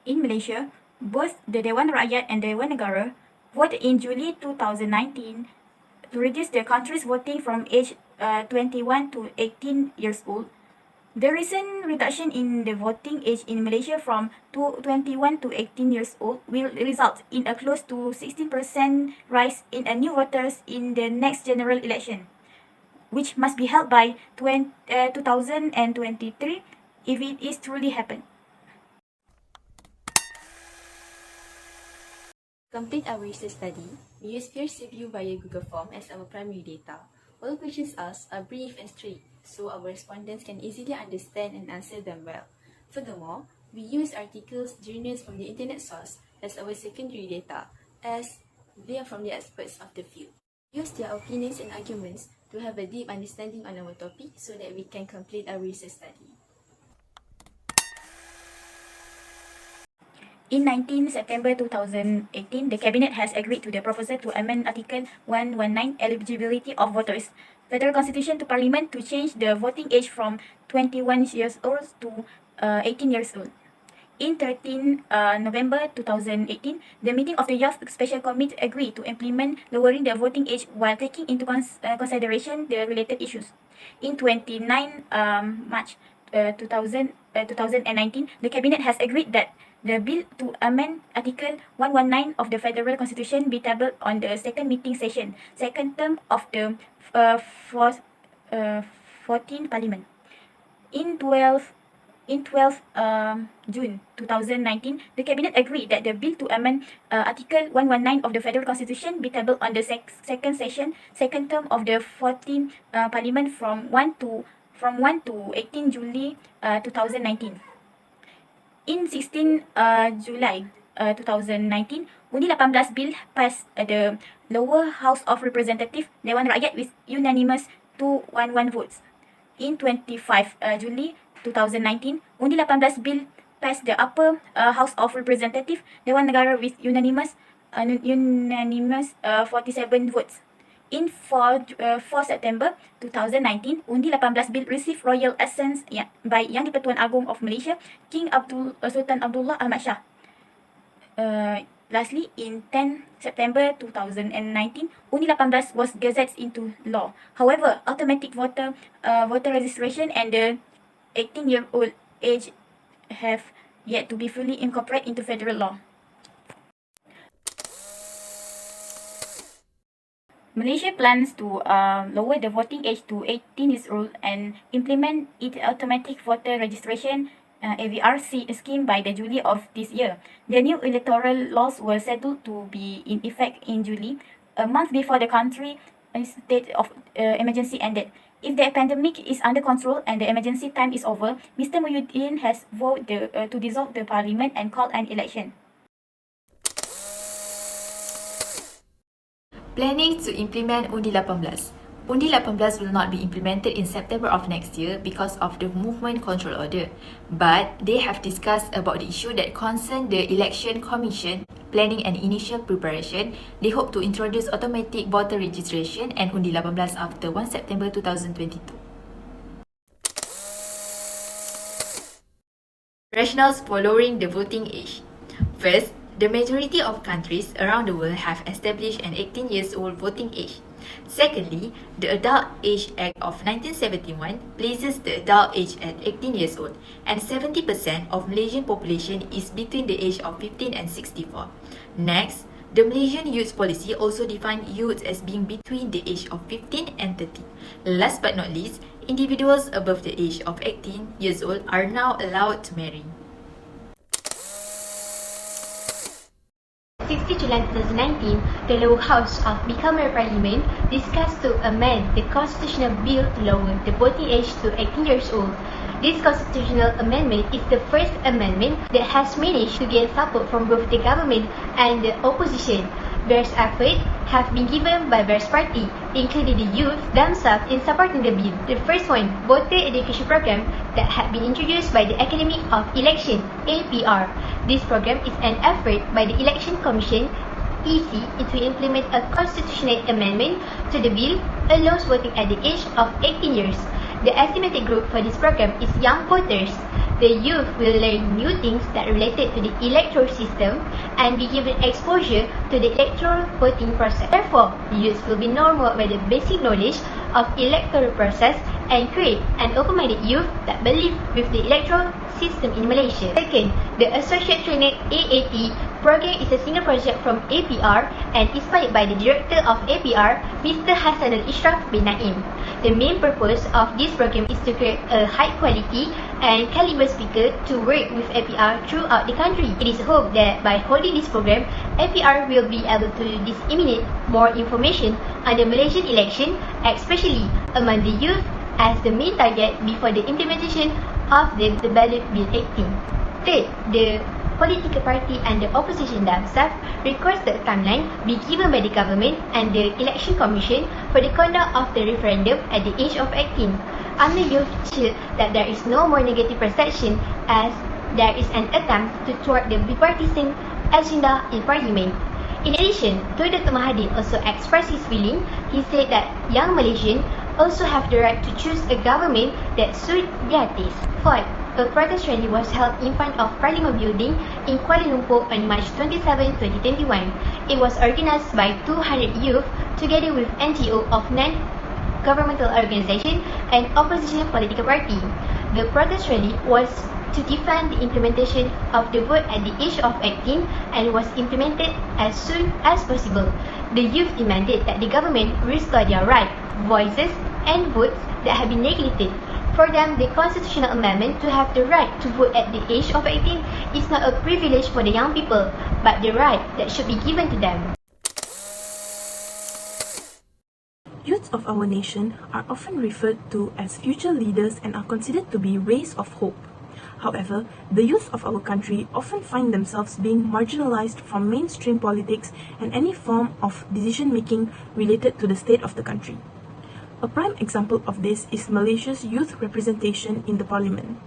in Malaysia, both the Dewan Rakyat and Dewan Negara voted in July 2019 to reduce the country's voting from age 21 to 18 years old. The recent reduction in the voting age in Malaysia from 21 to 18 years old will result in a close to 16% rise in new voters in the next general election, which must be held by 2023 if it is truly happen. Complete our research study. We use peer review via Google Form as our primary data. All questions asked are brief and straight, so our respondents can easily understand and answer them well. Furthermore, we use articles, journals from the internet source as our secondary data, as they are from the experts of the field. We use their opinions and arguments to have a deep understanding on our topic so that we can complete our research study. In 19 September 2018, the Cabinet has agreed to the proposal to amend Article 119 eligibility of voters, Federal Constitution to Parliament to change the voting age from 21 years old to 18 years old. In 13 November 2018, the meeting of the Youth Special Committee agreed to implement lowering the voting age while taking into consideration the related issues. In 29 March 2019, the Cabinet has agreed that the bill to amend Article 119 of the Federal Constitution be tabled on the second meeting session, second term of the 14th Parliament. In 12 June 2019, the Cabinet agreed that the bill to amend Article 119 of the Federal Constitution be tabled on the second session, second term of the 14th Parliament from 1 to 18 July 2019. In 16 July 2019, Undi-18 bill passed the lower House of Representatives Dewan Rakyat with unanimous 211 votes. In 25 July 2019, Undi-18 bill passed the upper House of Representatives Dewan Negara with unanimous 47 votes. In 4 September 2019, Undi-18 bill received royal assent by Yang di-Pertuan Agong of Malaysia, King Sultan Abdullah Ahmad Shah. Lastly, in 10 September 2019, Undi-18 was gazetted into law. However, automatic voter registration and the 18-year-old age have yet to be fully incorporated into federal law. Malaysia plans to lower the voting age to 18 years old and implement its automatic voter registration AVR scheme by the July of this year. The new electoral laws were scheduled to be in effect in July, a month before the country's state of emergency ended. If the pandemic is under control and the emergency time is over, Mr. Muhyiddin has voted to dissolve the parliament and call an election. Planning to implement Undi-18. Undi-18 will not be implemented in September of next year because of the Movement Control Order, but they have discussed about the issue that concern the Election Commission planning and initial preparation. They hope to introduce automatic voter registration and Undi-18 after 1 September 2022. Rationales for lowering the voting age. First, the majority of countries around the world have established an 18 years old voting age. Secondly, the Adult Age Act of 1971 places the adult age at 18 years old, and 70% of Malaysian population is between the age of 15 and 64. Next, the Malaysian Youth Policy also defines youth as being between the age of 15 and 30. Last but not least, individuals above the age of 18 years old are now allowed to marry. 16 July 2019, the lower house of bicameral parliament discussed to amend the constitutional bill to lower the voting age to 18 years old. This constitutional amendment is the first amendment that has managed to gain support from both the government and the opposition. Various efforts have been given by various parties, including the youth themselves, in supporting the bill. The first one, voter education program that had been introduced by the Academy of Election (APR). This program is an effort by the Election Commission (EC) to implement a constitutional amendment to the bill allows voting at the age of 18 years. The estimated group for this program is young voters. The youth will learn new things that related to the electoral system and be given exposure to the electoral voting process. Therefore, youth will be normal with the basic knowledge of electoral process and create an open-minded youth that believe with the electoral system in Malaysia. Second, the Associate Training AAT program is a single project from APR and inspired by the director of APR, Mr. Hassanul Ishraf bin Naim. The main purpose of this program is to create a high quality and caliber speaker to work with APR throughout the country. It is hoped that by holding this program, APR will be able to disseminate more information on the Malaysian election, especially among the youth, as the main target before the implementation of the Ballot Bill 18. Third, the political party and the opposition themselves requested a timeline be given by the government and the election commission for the conduct of the referendum at the age of 18. Under youth feel that there is no more negative perception as there is an attempt to thwart the bipartisan agenda in parliament. In addition, Tun Datuk Mahathir also expressed his feeling. He said that young Malaysians also have the right to choose a government that suits their taste. Fourth, a protest rally was held in front of Parliament Building in Kuala Lumpur on March 27, 2021. It was organized by 200 youth together with NGO of non-governmental organization and opposition political party. The protest rally was to defend the implementation of the vote at the age of 18 and was implemented as soon as possible. The youth demanded that the government restore their right, voices, and votes that have been neglected. For them, the constitutional amendment to have the right to vote at the age of 18 is not a privilege for the young people, but the right that should be given to them. Youths of our nation are often referred to as future leaders and are considered to be rays of hope. However, the youth of our country often find themselves being marginalized from mainstream politics and any form of decision-making related to the state of the country. A prime example of this is Malaysia's youth representation in the parliament.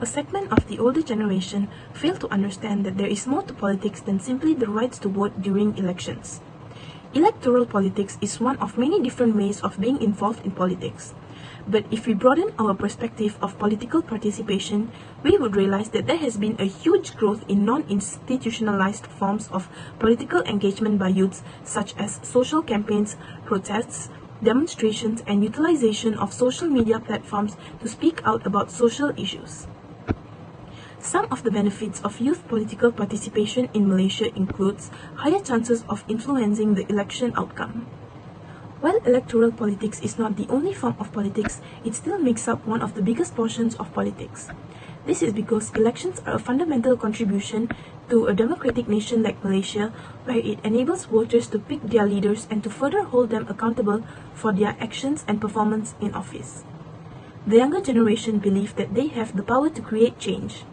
A segment of the older generation fail to understand that there is more to politics than simply the rights to vote during elections. Electoral politics is one of many different ways of being involved in politics. But if we broaden our perspective of political participation, we would realize that there has been a huge growth in non-institutionalized forms of political engagement by youths, such as social campaigns, protests, demonstrations, and utilization of social media platforms to speak out about social issues. Some of the benefits of youth political participation in Malaysia includes higher chances of influencing the election outcome. While electoral politics is not the only form of politics, it still makes up one of the biggest portions of politics. This is because elections are a fundamental contribution to a democratic nation like Malaysia, where it enables voters to pick their leaders and to further hold them accountable for their actions and performance in office. The younger generation believe that they have the power to create change.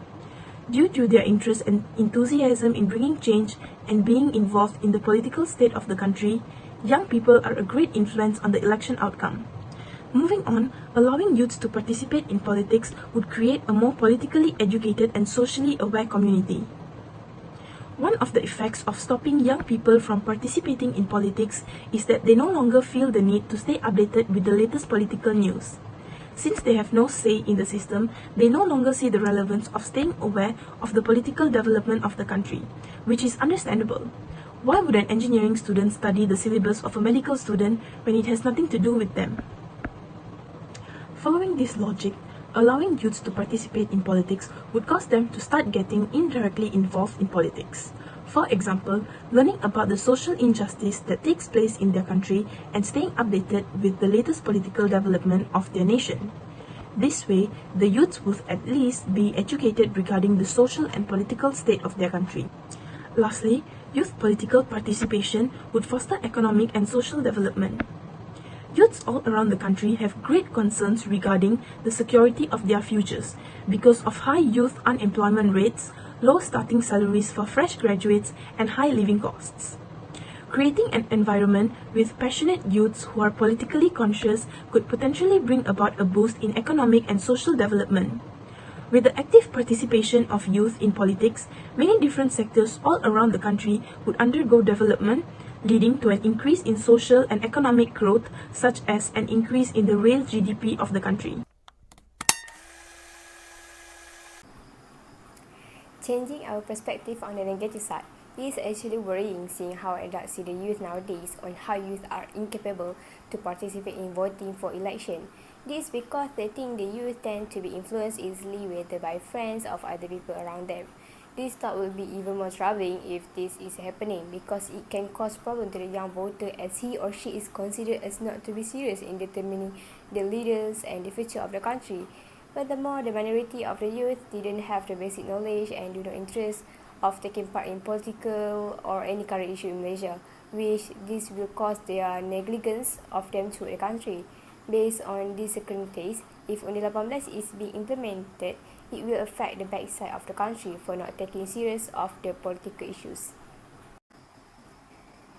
Due to their interest and enthusiasm in bringing change and being involved in the political state of the country, young people are a great influence on the election outcome. Moving on, allowing youths to participate in politics would create a more politically educated and socially aware community. One of the effects of stopping young people from participating in politics is that they no longer feel the need to stay updated with the latest political news. Since they have no say in the system, they no longer see the relevance of staying aware of the political development of the country, which is understandable. Why would an engineering student study the syllabus of a medical student when it has nothing to do with them? Following this logic, allowing youths to participate in politics would cause them to start getting indirectly involved in politics. For example, learning about the social injustice that takes place in their country and staying updated with the latest political development of their nation. This way, the youths would at least be educated regarding the social and political state of their country. Lastly, youth political participation would foster economic and social development. Youths all around the country have great concerns regarding the security of their futures because of high youth unemployment rates, low starting salaries for fresh graduates, and high living costs. Creating an environment with passionate youths who are politically conscious could potentially bring about a boost in economic and social development. With the active participation of youth in politics, many different sectors all around the country would undergo development, leading to an increase in social and economic growth, such as an increase in the real GDP of the country. Changing our perspective on the negative side, it is actually worrying seeing how adults see the youth nowadays on how youth are incapable to participate in voting for election. This is because they think the youth tend to be influenced easily whether by friends or other people around them. This thought will be even more troubling if this is happening because it can cause problem to the young voter as he or she is considered as not to be serious in determining the leaders and the future of the country. Furthermore, the minority of the youth didn't have the basic knowledge and do not interest of taking part in political or any current issue in Malaysia, which this will cause their negligence of them to the country. Based on these circumstances, if Undi-18 is being implemented, it will affect the backside of the country for not taking serious of the political issues.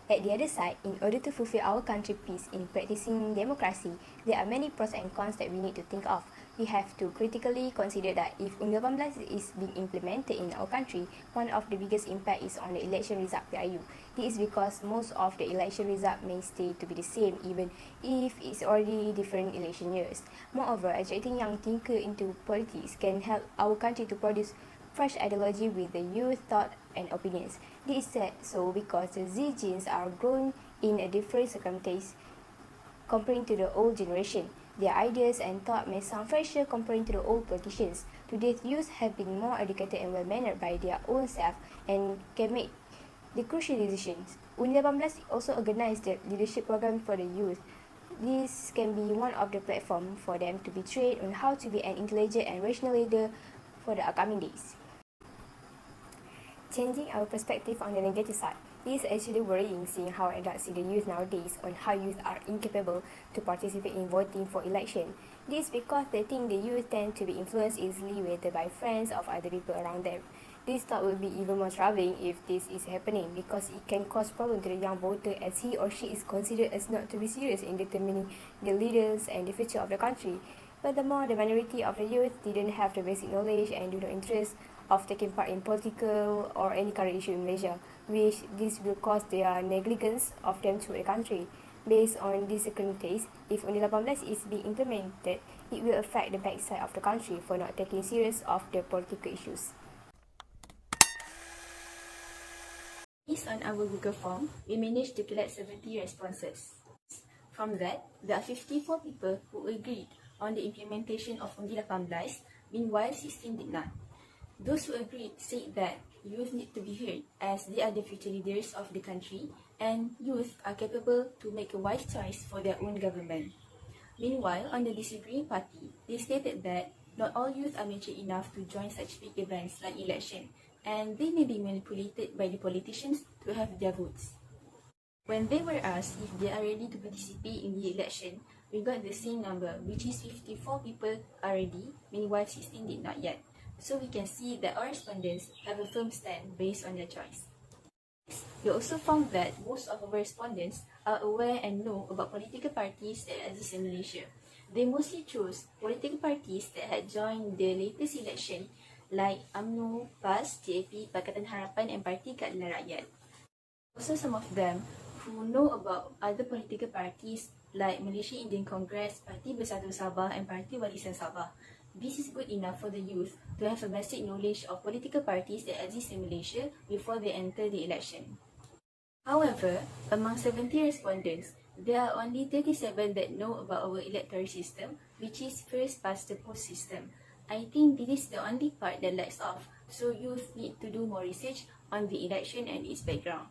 At the other side, in order to fulfill our country's peace in practicing democracy, there are many pros and cons that we need to think of. We have to critically consider that if Undi-18 is being implemented in our country, one of the biggest impact is on the election result PRU. This is because most of the election result may stay to be the same even if it's already different election years. Moreover, attracting young thinkers into politics can help our country to produce fresh ideology with the youth thought and opinions. This is said so because the Z genes are grown in a different circumstance comparing to the old generation. Their ideas and thought may sound fresher comparing to the old politicians. Today's youth have been more educated and well-mannered by their own self and can make the crucial decisions. Undi-18 also organized the leadership program for the youth. This can be one of the platforms for them to be trained on how to be an intelligent and rational leader for the upcoming days. Changing our perspective on the negative side, it is actually worrying seeing how adults see the youth nowadays on how youth are incapable to participate in voting for election. This is because they think the youth tend to be influenced easily whether by friends or other people around them. This thought will be even more troubling if this is happening because it can cause problem to the young voter as he or she is considered as not to be serious in determining the leaders and the future of the country. Furthermore, the minority of the youth didn't have the basic knowledge and do not interest of taking part in political or any current issue in Malaysia, which this will cause their negligence of them to the country. Based on these circumstances, if Undi-18 is being implemented, it will affect the backside of the country for not taking serious of the political issues. Based on our Google form, we managed to collect 70 responses. From that, there are 54 people who agreed on the implementation of Undi-18, meanwhile 16 did not. Those who agreed said that youth need to be heard as they are the future leaders of the country and youth are capable to make a wise choice for their own government. Meanwhile, on the disagreeing party, they stated that not all youth are mature enough to join such big events like election, and they may be manipulated by the politicians to have their votes. When they were asked if they are ready to participate in the election, we got the same number, which is 54 people are ready, meanwhile 16 did not yet. So we can see that our respondents have a firm stand based on their choice. We also found that most of our respondents are aware and know about political parties that exist in Malaysia. They mostly chose political parties that had joined the latest election like UMNO, PAS, JAP, Pakatan Harapan and Parti Keadilan Rakyat. Also some of them who know about other political parties like Malaysia Indian Congress, Parti Bersatu Sabah and Parti Warisan Sabah. This is good enough for the youth to have a basic knowledge of political parties that exist in Malaysia before they enter the election. However, among 70 respondents, there are only 37 that know about our electoral system, which is first past the post system. I think this is the only part that lacks off, so youth need to do more research on the election and its background.